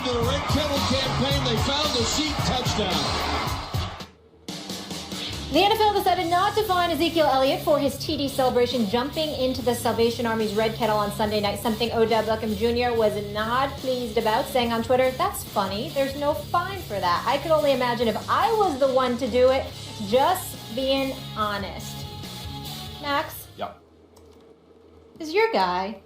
to the Red Kettle campaign. They found the seat. Touchdown. The NFL decided not to fine Ezekiel Elliott for his TD celebration jumping into the Salvation Army's Red Kettle on Sunday night, something Odell Beckham Jr. was not pleased about, saying on Twitter, "That's funny. There's no fine for that. I could only imagine if I was the one to do it. Just being honest." Max? Yep. Is your guy,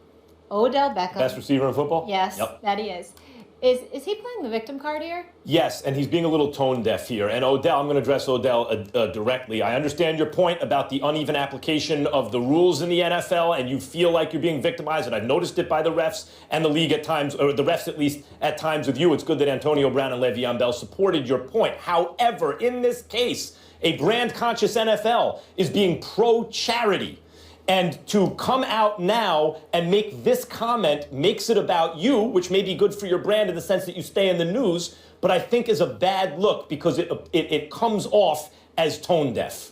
Odell Beckham. Best receiver in football? Yes, Yep. that he is. Is he playing the victim card here? Yes, and he's being a little tone deaf here. And Odell, I'm going to address Odell directly. I understand your point about the uneven application of the rules in the NFL, and you feel like you're being victimized, and I've noticed it by the refs and the league at times, or the refs at least at times with you. It's good that Antonio Brown and Le'Veon Bell supported your point. However, in this case, a brand-conscious NFL is being pro-charity. And to come out now and make this comment makes it about you, which may be good for your brand in the sense that you stay in the news, but I think is a bad look because it comes off as tone deaf.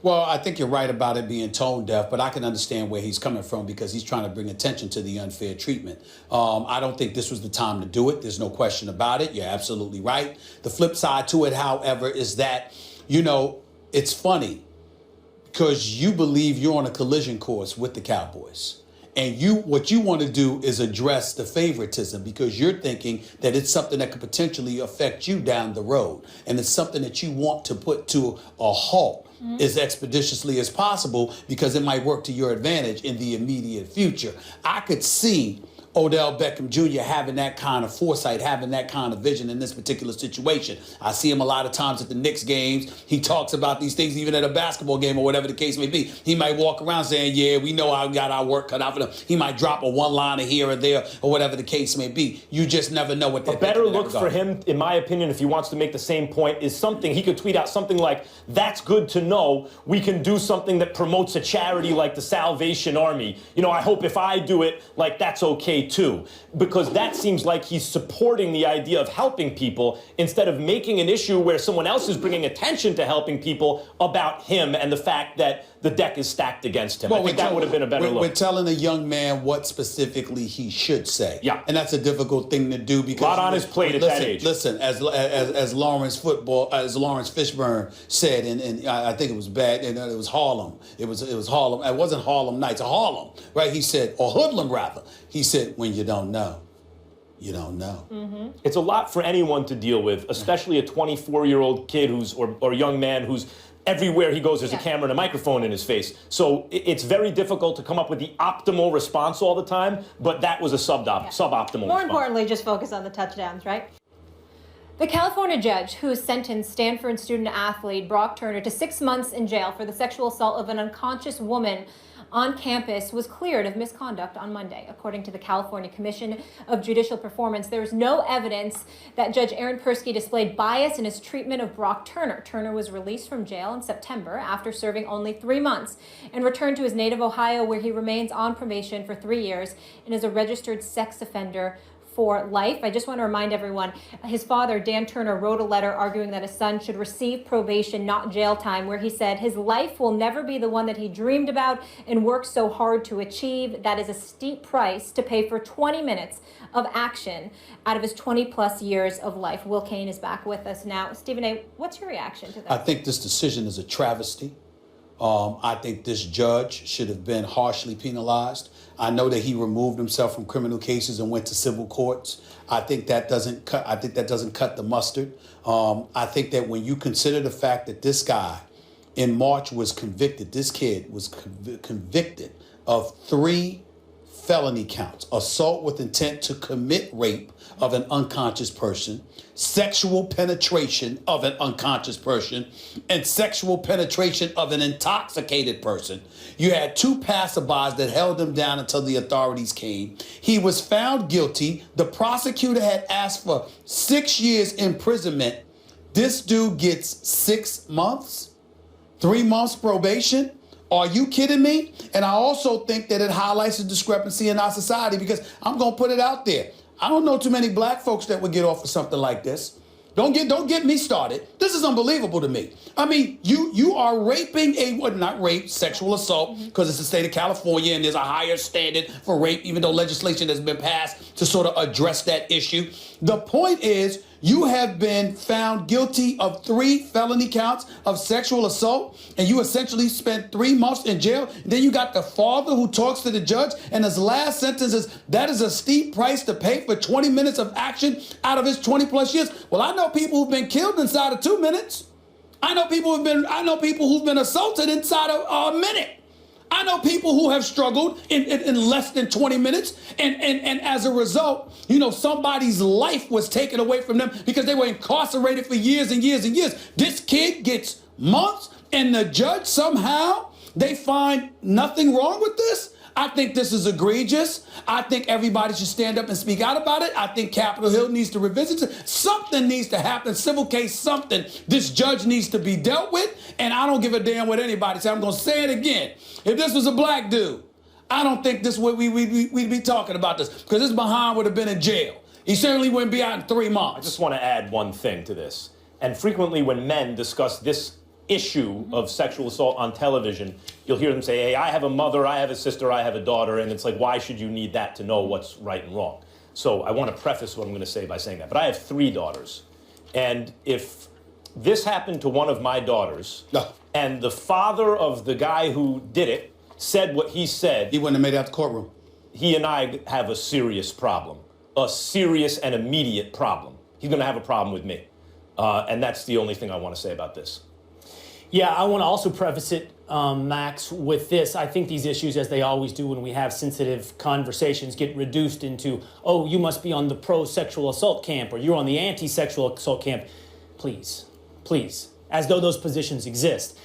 Well, I think you're right about it being tone deaf, but I can understand where he's coming from because he's trying to bring attention to the unfair treatment. I don't think this was the time to do it. There's no question about it. You're absolutely right. The flip side to it, however, is that, it's funny. Because you believe you're on a collision course with the Cowboys. And what you want to do is address the favoritism because you're thinking that it's something that could potentially affect you down the road. And it's something that you want to put to a halt as expeditiously as possible because it might work to your advantage in the immediate future. I could see Odell Beckham Jr. having that kind of foresight, having that kind of vision in this particular situation. I see him a lot of times at the Knicks games. He talks about these things even at a basketball game or whatever the case may be. He might walk around saying, yeah, we know I got our work cut out for them. He might drop a one-liner here or there or whatever the case may be. You just never know what they're thinking. A better look for him, in my opinion, if he wants to make the same point, is something, he could tweet out something like, "That's good to know. We can do something that promotes a charity like the Salvation Army. I hope if I do it, like, that's okay too." Because that seems like he's supporting the idea of helping people instead of making an issue where someone else is bringing attention to helping people about him and the fact that the deck is stacked against him. I think that would have been a better look. We're telling a young man what specifically he should say. Yeah. And that's a difficult thing to do because a lot on his plate at that age. Listen, as Lawrence Fishburne said, and I think it was bad, and it was Harlem. It was Harlem. It wasn't Harlem Nights, Harlem, right? He said, or Hoodlum rather. He said, when you don't know, you don't know. Mm-hmm. It's a lot for anyone to deal with, especially a 24-year-old kid or young man who's everywhere he goes, there's a camera and a microphone in his face. So it's very difficult to come up with the optimal response all the time, but that was a suboptimal response. More importantly, just focus on the touchdowns, right? The California judge who sentenced Stanford student-athlete Brock Turner to 6 months in jail for the sexual assault of an unconscious woman on campus was cleared of misconduct on Monday. According to the California Commission of Judicial Performance, there is no evidence that Judge Aaron Persky displayed bias in his treatment of Brock Turner. Turner was released from jail in September after serving only 3 months and returned to his native Ohio, where he remains on probation for 3 years and is a registered sex offender for life. I just want to remind everyone, his father, Dan Turner, wrote a letter arguing that his son should receive probation, not jail time, where he said his life will never be the one that he dreamed about and worked so hard to achieve. That is a steep price to pay for 20 minutes of action out of his 20-plus years of life. Will Kane is back with us now. Stephen A., what's your reaction to that? I think this decision is a travesty. I think this judge should have been harshly penalized. I know that he removed himself from criminal cases and went to civil courts. I think that doesn't cut the mustard. I think that when you consider the fact that this guy in March was convicted, this kid was convicted of 3 felony counts: assault with intent to commit rape of an unconscious person, sexual penetration of an unconscious person, and sexual penetration of an intoxicated person. You had 2 passerbys that held him down until the authorities came. He was found guilty. The prosecutor had asked for 6 years imprisonment. This dude gets 6 months, 3 months probation. Are you kidding me? And I also think that it highlights the discrepancy in our society because I'm going to put it out there. I don't know too many black folks that would get off for something like this. Don't get me started. This is unbelievable to me. I mean, you are raping not rape, sexual assault, because it's the state of California and there's a higher standard for rape, even though legislation has been passed to sort of address that issue. The point is, you have been found guilty of 3 felony counts of sexual assault, and you essentially spent 3 months in jail. Then you got the father who talks to the judge, and his last sentence is, that is a steep price to pay for 20 minutes of action out of his 20 plus years. Well, I know people who've been killed inside of 2 minutes. I know people who've been assaulted inside of a minute. I know people who have struggled in less than 20 minutes, and as a result, somebody's life was taken away from them because they were incarcerated for years and years and years. This kid gets months, and the judge somehow, they find nothing wrong with this? I think this is egregious. I think everybody should stand up and speak out about it. I think Capitol Hill needs to revisit it. Something needs to happen, civil case, something. This judge needs to be dealt with, and I don't give a damn what anybody says. I'm going to say it again. If this was a black dude, I don't think this would we'd be talking about this, because this behind would have been in jail. He certainly wouldn't be out in 3 months. I just want to add one thing to this. And frequently when men discuss this issue of sexual assault on television, you'll hear them say, hey, I have a mother, I have a sister, I have a daughter, and it's like, why should you need that to know what's right and wrong? So I want to preface what I'm going to say by saying that. But I have 3 daughters. And if this happened to one of my daughters, and the father of the guy who did it said what he said, he wouldn't have made it out the courtroom. He and I have a serious problem, a serious and immediate problem. He's going to have a problem with me. And that's the only thing I want to say about this. Yeah, I want to also preface it, Max, with this. I think these issues, as they always do when we have sensitive conversations, get reduced into, oh, you must be on the pro-sexual assault camp, or you're on the anti-sexual assault camp. Please, as though those positions exist.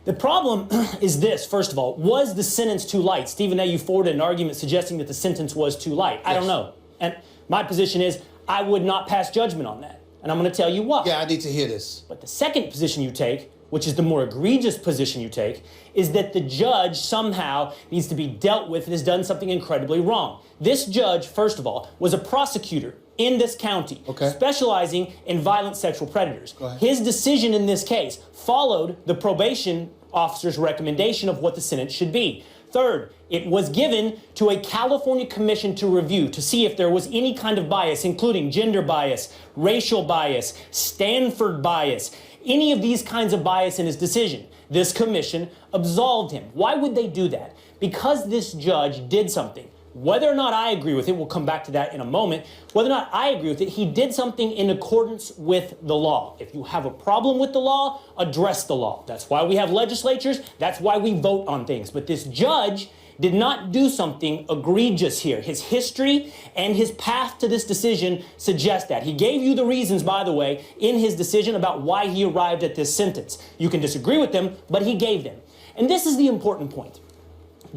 The problem is this, first of all, was the sentence too light? Stephen A., you forwarded an argument suggesting that the sentence was too light. I don't know. And my position is I would not pass judgment on that. And I'm going to tell you why. Yeah, I need to hear this. But the second position you take, which is the more egregious position you take, is that the judge somehow needs to be dealt with and has done something incredibly wrong. This judge, first of all, was a prosecutor in this county, specializing in violent sexual predators. His decision in this case followed the probation officer's recommendation of what the sentence should be. Third, it was given to a California commission to review to see if there was any kind of bias, including gender bias, racial bias, Stanford bias, any of these kinds of bias in his decision. This commission absolved him. Why would they do that? Because this judge did something. Whether or not I agree with it, we'll come back to that in a moment, whether or not I agree with it, he did something in accordance with the law. If you have a problem with the law, address the law. That's why we have legislatures, that's why we vote on things. But this judge did not do something egregious here. His history and his path to this decision suggest that. He gave you the reasons, by the way, in his decision about why he arrived at this sentence. You can disagree with them, but he gave them. And this is the important point.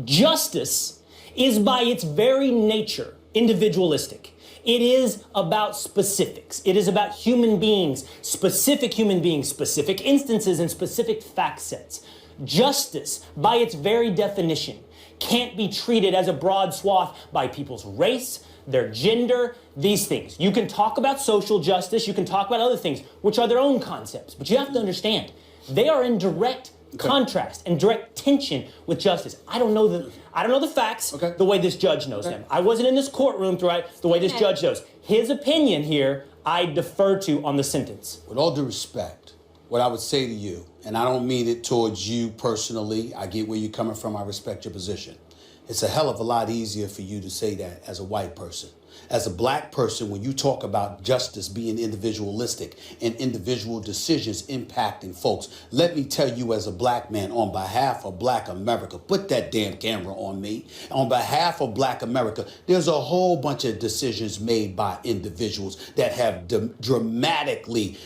Justice is by its very nature individualistic. It is about specifics. It is about human beings, specific instances and specific fact sets. Justice, by its very definition, can't be treated as a broad swath by people's race, their gender, these things. You can talk about social justice, you can talk about other things, which are their own concepts, but you have to understand, they are in direct contrast and direct tension with justice. I don't know the facts the way this judge knows them. I wasn't in this courtroom throughout the way this judge knows. His opinion here, I defer to on the sentence. With all due respect, what I would say to you, and I don't mean it towards you personally, I get where you're coming from, I respect your position. It's a hell of a lot easier for you to say that as a white person. As a black person, when you talk about justice being individualistic and individual decisions impacting folks, let me tell you as a black man, on behalf of Black America, put that damn camera on me. On behalf of Black America, there's a whole bunch of decisions made by individuals that have dramatically,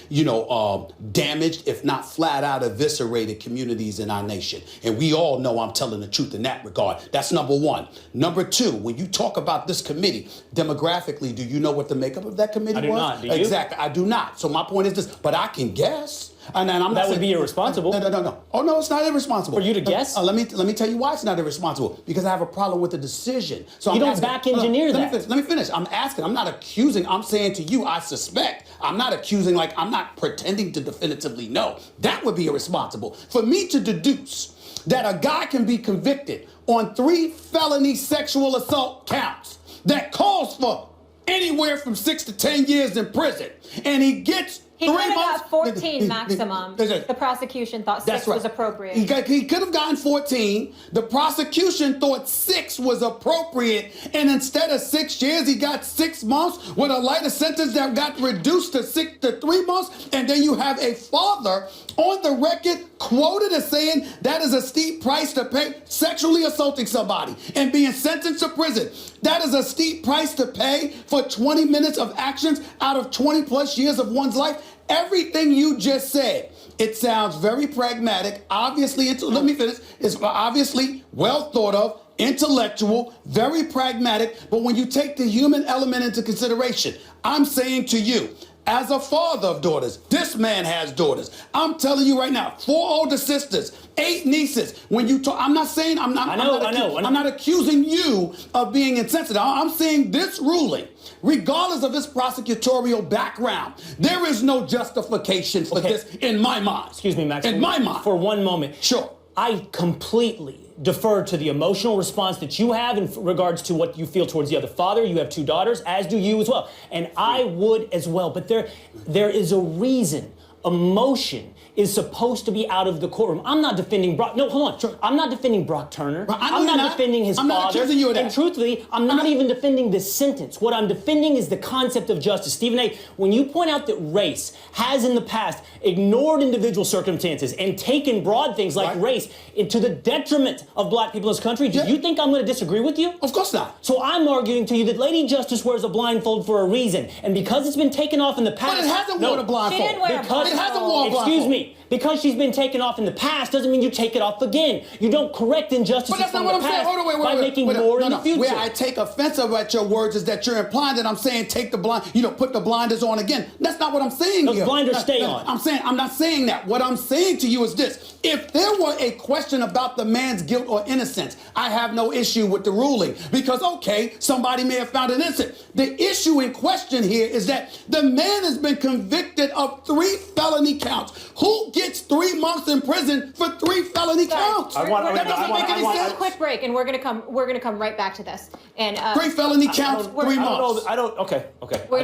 damaged, if not flat out eviscerated communities in our nation. And we all know I'm telling the truth in that regard. That's number one. Number two, when you talk about this committee, demographically, do you know what the makeup of that committee was? I do not. Do you? Exactly. I do not. So my point is this, but I can guess. And I'm That would be irresponsible. No. Oh, no, it's not irresponsible. For you to guess? Let me tell you why it's not irresponsible. Because I have a problem with the decision. So you don't back engineer that. Let me finish. I'm asking. I'm not accusing. I'm saying to you, I suspect. I'm not accusing, like I'm not pretending to definitively know. That would be irresponsible. For me to deduce that a guy can be convicted on 3 felony sexual assault counts that calls for anywhere from 6 to 10 years in prison, and he gets He could have got 14 maximum. The prosecution thought 6 was appropriate. He could have gotten 14. The prosecution thought 6 was appropriate, and instead of 6 years, he got 6 months with a lighter sentence that got reduced to 3 months. And then you have a father on the record quoted as saying that is a steep price to pay, sexually assaulting somebody and being sentenced to prison. That is a steep price to pay for 20 minutes of actions out of 20 plus years of one's life. Everything you just said, it sounds very pragmatic. Obviously, let me finish. It's obviously well thought of, intellectual, very pragmatic. But when you take the human element into consideration, I'm saying to you, as a father of daughters, this man has daughters. I'm telling you right now, 4 older sisters, 8 nieces. When you talk, I'm not saying I'm not accusing you of being insensitive. I'm saying this ruling, regardless of its prosecutorial background, there is no justification for this in my mind. Excuse me, Max. In my mind. For one moment. Sure. I completely defer to the emotional response that you have in regards to what you feel towards the other father. You have 2 daughters, as do you as well. And I would as well. But there is a reason. Emotion is supposed to be out of the courtroom. I'm not defending Brock. No, hold on. Sure. I'm not defending Brock Turner. I'm not defending his father. I'm not accusing you of that. And truthfully, I'm not even defending this sentence. What I'm defending is the concept of justice. Stephen A., when you point out that race has in the past ignored individual circumstances and taken broad things like race to the detriment of black people in this country, do you think I'm going to disagree with you? Of course not. So I'm arguing to you that Lady Justice wears a blindfold for a reason. And because it's been taken off in the past... But it hasn't worn a blindfold. She didn't wear a blindfold. It hasn't worn a blindfold. Excuse me. Because she's been taken off in the past doesn't mean you take it off again. You don't correct injustices from the past by making more in the future. Where I take offense at your words is that you're implying that I'm saying take the blind, put the blinders on again. That's not what I'm saying here. Those blinders stay on. I'm not saying that. What I'm saying to you is this. If there were a question about the man's guilt or innocence, I have no issue with the ruling because, okay, somebody may have found it innocent. The issue in question here is that the man has been convicted of 3 felony counts. Who gets 3 months in prison for 3 felony counts? We're going to take a quick break, and we're going to come right back to this. And 3 felony counts, 3 months. Okay.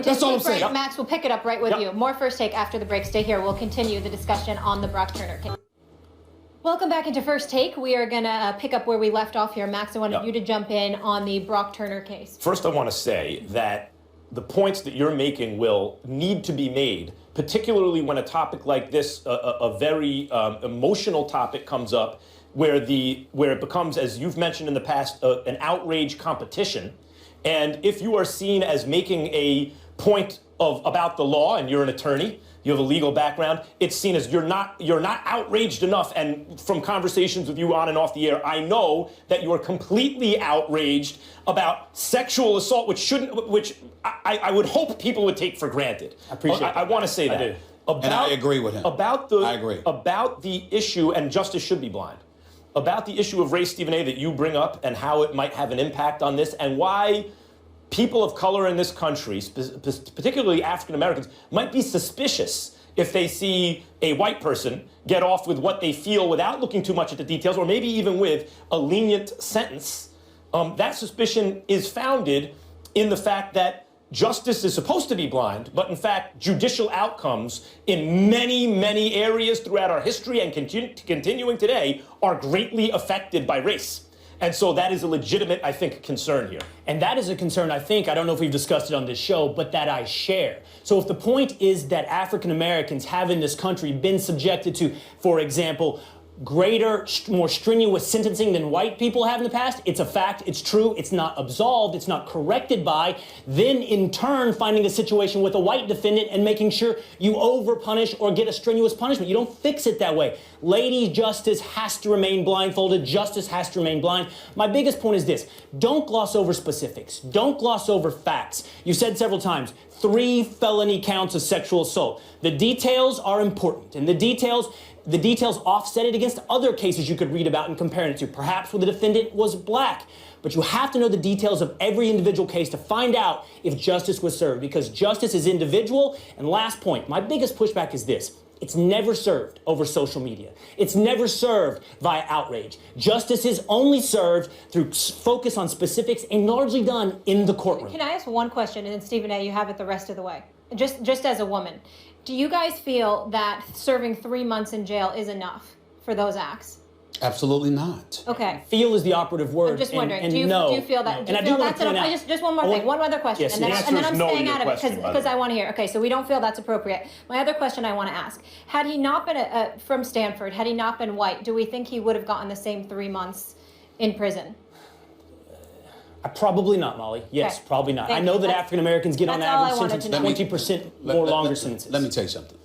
That's all I'm saying. Max, we'll pick it up right with you. More First Take after the break. Stay here. We'll continue the discussion on the Brock Turner case. Welcome back into First Take. We are going to pick up where we left off here. Max, I wanted you to jump in on the Brock Turner case. First, I want to say that the points that you're making will need to be made, particularly when a topic like this, a very emotional topic comes up, where it becomes, as you've mentioned in the past, an outrage competition. And if you are seen as making a point about the law, and you're an attorney, you have a legal background, it's seen as you're not outraged enough. And from conversations with you on and off the air, I know that you are completely outraged about sexual assault, which I would hope people would take for granted. I appreciate that. I want to say that. And I agree with him. I agree. About the issue, and justice should be blind, about the issue of race, Stephen A., that you bring up and how it might have an impact on this and why people of color in this country, particularly African Americans, might be suspicious if they see a white person get off with what they feel without looking too much at the details, or maybe even with a lenient sentence. That suspicion is founded in the fact that justice is supposed to be blind, but in fact, judicial outcomes in many, many areas throughout our history and continuing today are greatly affected by race. And so that is a legitimate, I think, concern here. And that is a concern, I don't know if we've discussed it on this show, but that I share. So if the point is that African Americans have in this country been subjected to, for example, greater, more strenuous sentencing than white people have in the past, it's a fact, it's true, it's not absolved, it's not corrected by, then in turn finding a situation with a white defendant and making sure you over-punish or get a strenuous punishment. You don't fix it that way. Lady Justice has to remain blindfolded. Justice has to remain blind. My biggest point is this. Don't gloss over specifics. Don't gloss over facts. You said several times, 3 felony counts of sexual assault. The details are important, and the details offset it against other cases you could read about and compare it to, perhaps where the defendant was black. But you have to know the details of every individual case to find out if justice was served, because justice is individual. And last point, my biggest pushback is this. It's never served over social media. It's never served via outrage. Justice is only served through focus on specifics and largely done in the courtroom. Can I ask one question, and then Stephen A., you have it the rest of the way. Just as a woman, do you guys feel that serving 3 months in jail is enough for those acts? Absolutely not. Okay. Feel is the operative word. I'm just wondering, and do you feel that? And I do want to point out. Just one more thing, one other question, Yes, and then the I'm answer is no to staying your out of it question, by the because way. I want to hear. Okay, so we don't feel that's appropriate. My other question I want to ask: had he not been from Stanford, had he not been white, do we think he would have gotten the same 3 months in prison? Probably not, Molly. Yes, Okay. probably not. Thank I know you. that African Americans get on That's all I average wanted sentenced to know. 20% more longer sentences. Let me tell you something.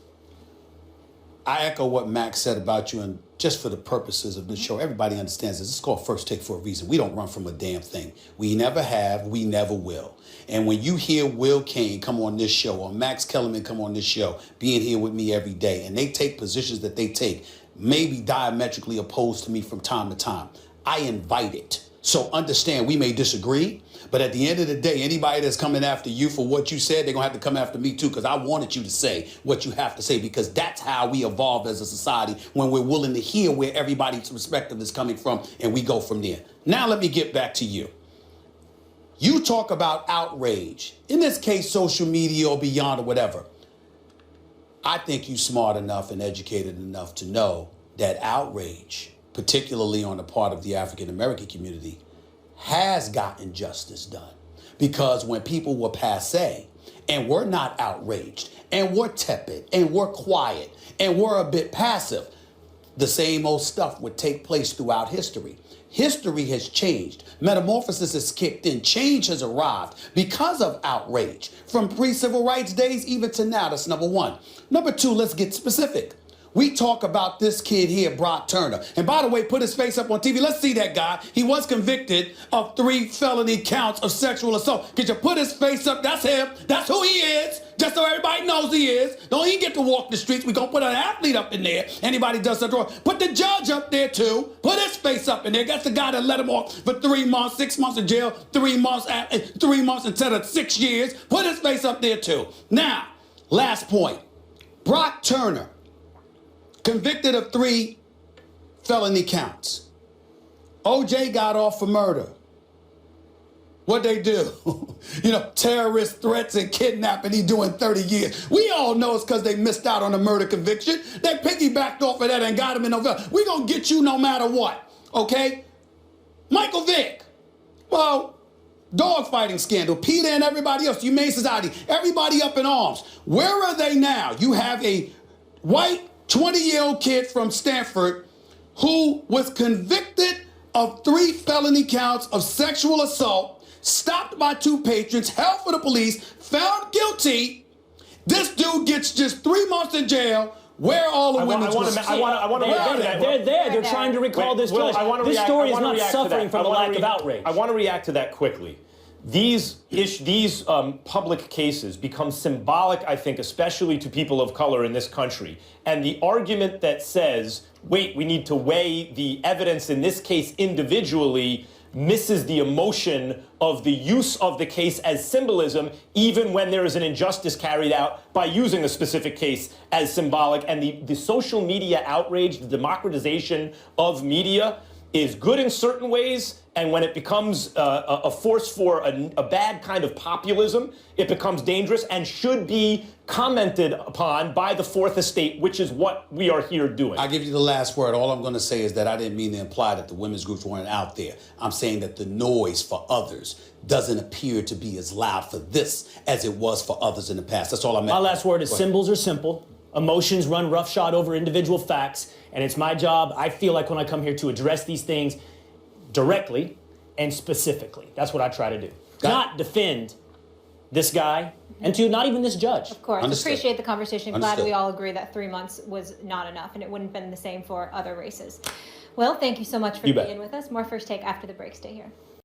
I echo what Max said about you, and just for the purposes of this show, everybody understands this. It's called First Take for a reason. We don't run from a damn thing. We never have, we never will. And when you hear Will Kane come on this show, or Max Kellerman come on this show, being here with me every day, and they take positions that they take, maybe diametrically opposed to me from time to time, I invite it. So understand, we may disagree, but at the end of the day, anybody that's coming after you for what you said, they're going to have to come after me too, because I wanted you to say what you have to say, because that's how we evolve as a society, when we're willing to hear where everybody's perspective is coming from, and we go from there. Now let me get back to you. You talk about outrage, in this case, social media or beyond or whatever. I think you're smart enough and educated enough to know that outrage, particularly on the part of the African American community, has gotten justice done. Because when people were passé and were not outraged and were tepid and were quiet and were a bit passive, the same old stuff would take place throughout history. History has changed. Metamorphosis has kicked in. Change has arrived because of outrage. From pre-civil rights days even to now, that's number one. Number two, let's get specific. We talk about this kid here, Brock Turner. And by the way, put his face up on TV. Let's see that guy. He was convicted of 3 felony counts of sexual assault. Could you put his face up? That's him. That's who he is. Just so everybody knows he is. Don't even get to walk the streets. We're going to put an athlete up in there. Anybody does something wrong. Put the judge up there too. Put his face up in there. That's the guy that let him off for 3 months, 6 months in jail, 3 months instead of 6 years. Put his face up there too. Now, last point. Brock Turner, convicted of 3 felony counts. OJ got off for murder. What'd they do? Terrorist threats and kidnapping, he doing 30 years. We all know it's because they missed out on a murder conviction. They piggybacked off of that and got him in November. We gonna get you no matter what, okay? Michael Vick, well, dogfighting scandal, Peter and everybody else, Humane Society, everybody up in arms. Where are they now? You have a white 20-year-old kid from Stanford who was convicted of 3 felony counts of sexual assault, stopped by 2 patrons, held for the police, found guilty. This dude gets just 3 months in jail. Where are all the women? I want to react to that. They're there. They're trying to recall this judge. This story is not suffering from a lack of outrage. I want to react to that quickly. These public cases become symbolic, I think, especially to people of color in this country. And the argument that says, wait, we need to weigh the evidence in this case individually, misses the emotion of the use of the case as symbolism, even when there is an injustice carried out by using a specific case as symbolic. And the social media outrage, the democratization of media, is good in certain ways, and when it becomes a force for a bad kind of populism, it becomes dangerous and should be commented upon by the Fourth Estate, which is what we are here doing. I'll give you the last word. All I'm going to say is that I didn't mean to imply that the women's groups weren't out there. I'm saying that the noise for others doesn't appear to be as loud for this as it was for others in the past. That's all I meant. My last word is symbols are simple. Emotions run roughshod over individual facts, and it's my job, I feel like, when I come here to address these things directly and specifically. That's what I try to do. Not defend this guy, and to not even this judge. Of course. Understood. Appreciate the conversation. Understood. Glad we all agree that 3 months was not enough, and it wouldn't have been the same for other races. Well, thank you so much for being with us. More First Take after the break. Stay here.